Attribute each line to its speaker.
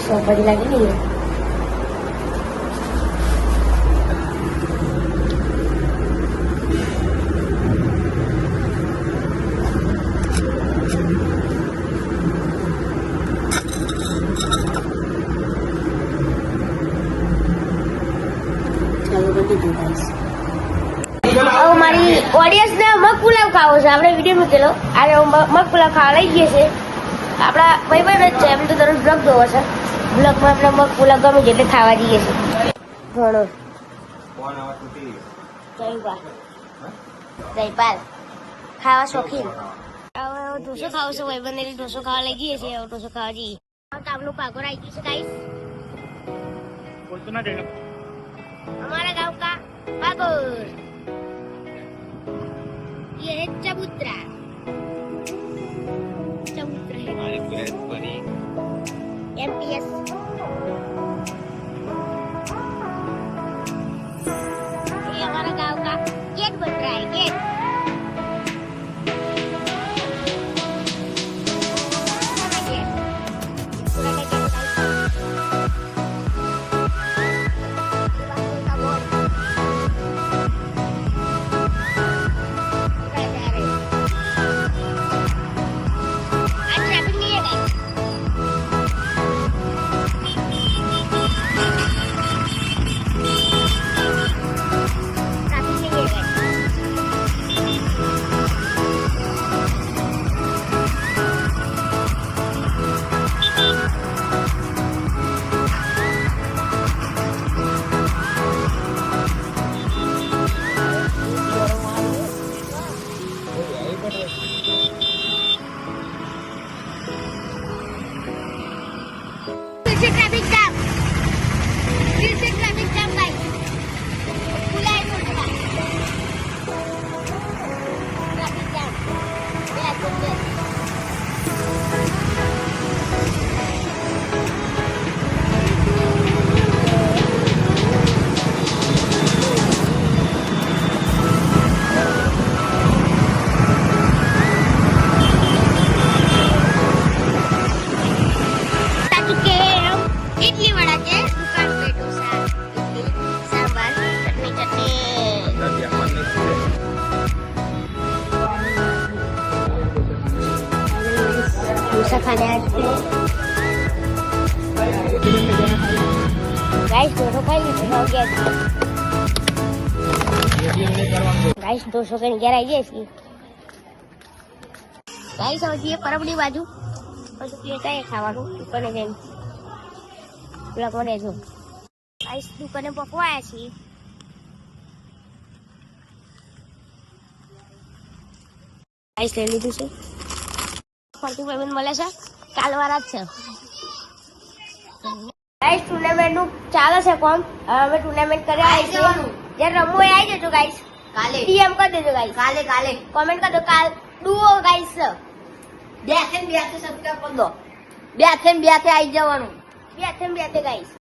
Speaker 1: સોપડી લાગી નહીં મારી ઓડિયન્સ ને મગ પુલાવ ખાવો છે. આપણે વિડીયો મૂકેલો આજે મગ પુલાવ ખાવા લઈ જઈએ છે. આપણા ભાઈબંધ જ છે, એમ તો દરરોજ બ્લોગ જોવો છે. બ્લોગમાં આપણે મગ પુલાવ ગમે છે એટલે ખાવા જઈએ છે. ઘણો જયપાલ ખાવા શોખીન. હવે ઢોસો ખાવો છે ભાઈબંધ એટલે ઢોસો ખાવા લઈ જઈએ છીએ. ઢોસો ખાવા જઈએ. ગામનું પાગોર આવી ગયું છે ગાઈસ. हमारा गांव का पागोर ये है चबूतरा है एमटीएस ये हमारा गांव का गेट बन रहा है गेट ट्रैफिक जाम फिर से ट्रैफिक जाम गाइस बुलाए तो ट्रैफिक जाम इडली वड़ा के दुकान पे डोसा इडली सांभर चटनी डोसा खाने आए गाइस डोसा खाई हो गया गाइस 200 के निकल आई है इसकी गाइस समझिए परबड़ी बाजू और क्या है खाવાનું દુકાને જઈને બ્લોગમાં રહેજો ગાઈસ. દુકાને પકવાયા છીએ. ગાઈસ લઈ લીધું છે. ફરતી પેમેન્ટ મળે છે કાલવાળા જ છે. ગાઈસ ટુર્નામેન્ટનું ચાલે છે કોમ. હવે અમે ટુર્નામેન્ટ કરી આવી છે. જ્યારે રમવું એ આવી જજો ગાઈસ. કાલે ડીએમ કરી દેજો ગાઈસ. કાલે કોમેન્ટ કરજો. કાલ ડુઓ ગાઈસ 2 થી 2 સબસ્ક્રાઇબ કરી દો. 2 થી 2 આવી જવાનું. 2 થી 2 ગાઈસ.